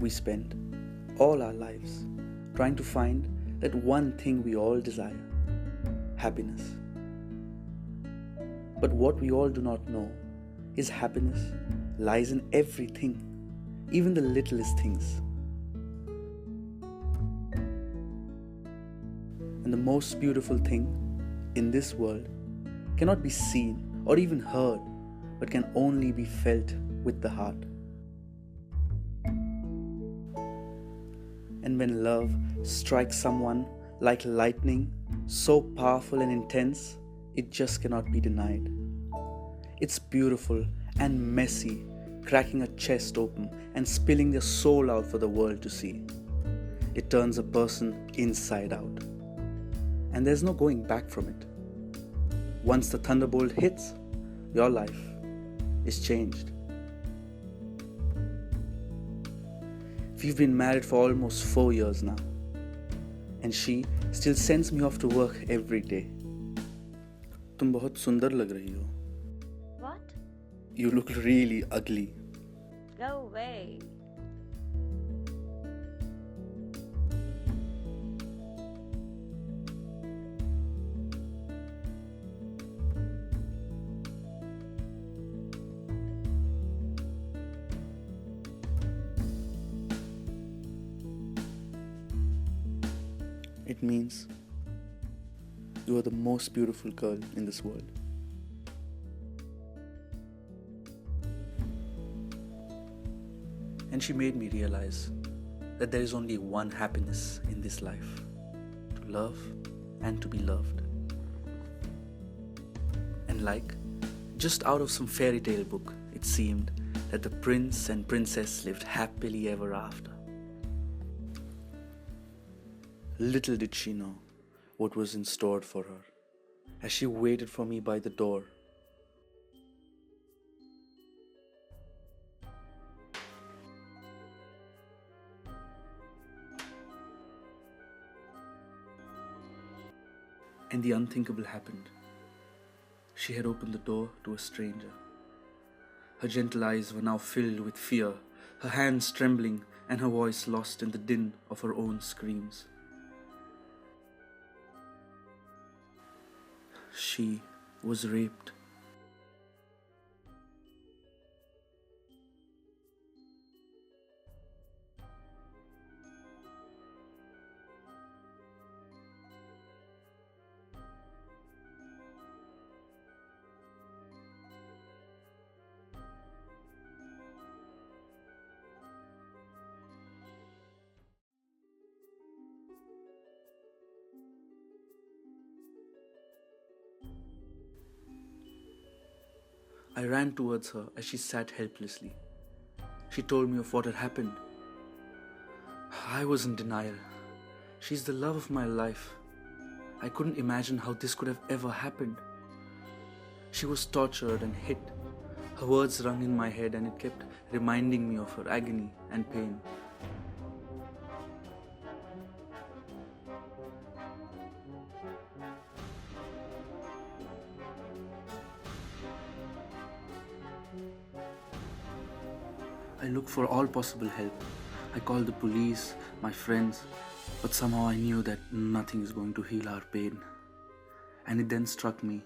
We spend all our lives trying to find that one thing we all desire: happiness. But what we all do not know is happiness lies in everything, even the littlest things. And the most beautiful thing in this world cannot be seen or even heard, but can only be felt with the heart. And when love strikes someone like lightning, so powerful and intense, it just cannot be denied. It's beautiful and messy, cracking a chest open and spilling their soul out for the world to see. It turns a person inside out, and there's no going back from it. Once the thunderbolt hits, your life is changed. We've been married for almost 4 years now, and she still sends me off to work every day. तुम बहुत सुंदर लग रही हो. What? You look really ugly. Go away. It means you are the most beautiful girl in this world. And she made me realize that there is only one happiness in this life: to love and to be loved. And like just out of some fairy tale book, it seemed that the prince and princess lived happily ever after. Little did she know what was in store for her as she waited for me by the door. And the unthinkable happened. She had opened the door to a stranger. Her gentle eyes were now filled with fear, her hands trembling, and her voice lost in the din of her own screams. She was raped. I ran towards her as she sat helplessly. She told me of what had happened. I was in denial. She's the love of my life. I couldn't imagine how this could have ever happened. She was tortured and hit. Her words rung in my head, and it kept reminding me of her agony and pain. I looked for all possible help. I called the police, my friends, but somehow I knew that nothing is going to heal our pain. And it then struck me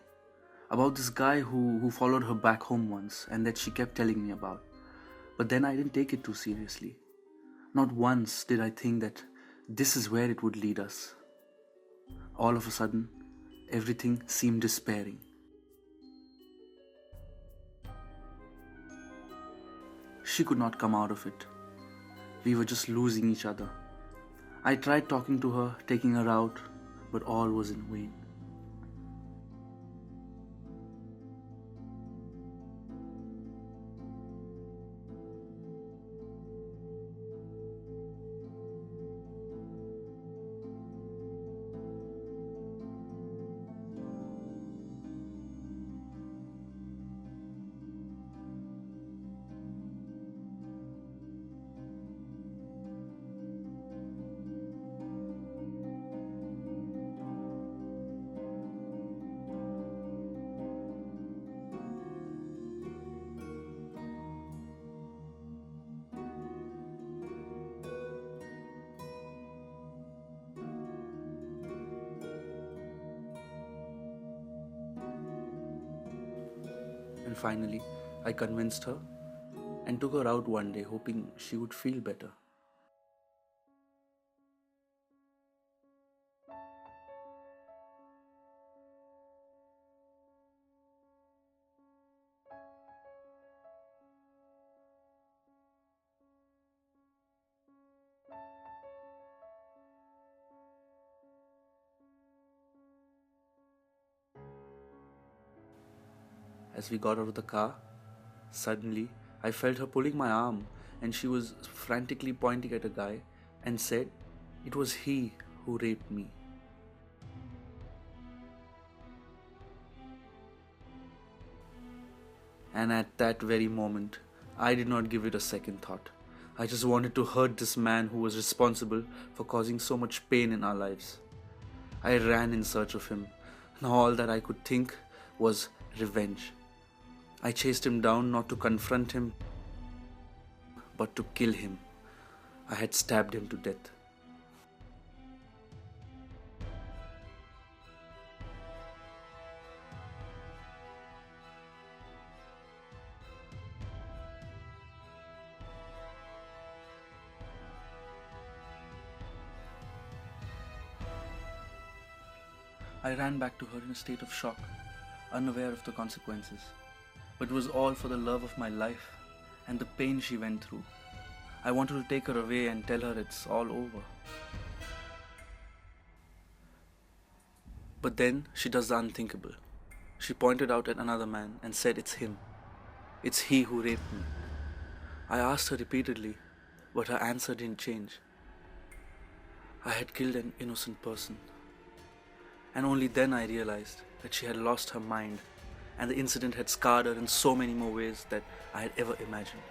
about this guy who followed her back home once and that she kept telling me about. But then I didn't take it too seriously. Not once did I think that this is where it would lead us. All of a sudden, everything seemed despairing. She could not come out of it. We were just losing each other. I tried talking to her, taking her out, but all was in vain. And finally, I convinced her and took her out one day, hoping she would feel better. As we got out of the car, suddenly I felt her pulling my arm, and she was frantically pointing at a guy and said it was he who raped me. And at that very moment, I did not give it a second thought. I just wanted to hurt this man who was responsible for causing so much pain in our lives. I ran in search of him. Now all that I could think was revenge. I chased him down not to confront him, but to kill him. I had stabbed him to death. I ran back to her in a state of shock, unaware of the consequences. But it was all for the love of my life and the pain she went through. I wanted to take her away and tell her it's all over. But then she does the unthinkable. She pointed out at another man and said it's him. It's he who raped me. I asked her repeatedly, but her answer didn't change. I had killed an innocent person. And only then I realized that she had lost her mind, and the incident had scarred her in so many more ways that I had ever imagined.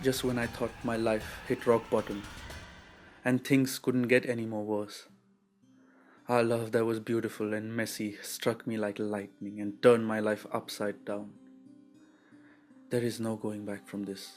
Just when I thought my life hit rock bottom and things couldn't get any more worse, our love that was beautiful and messy struck me like lightning and turned my life upside down. There is no going back from this.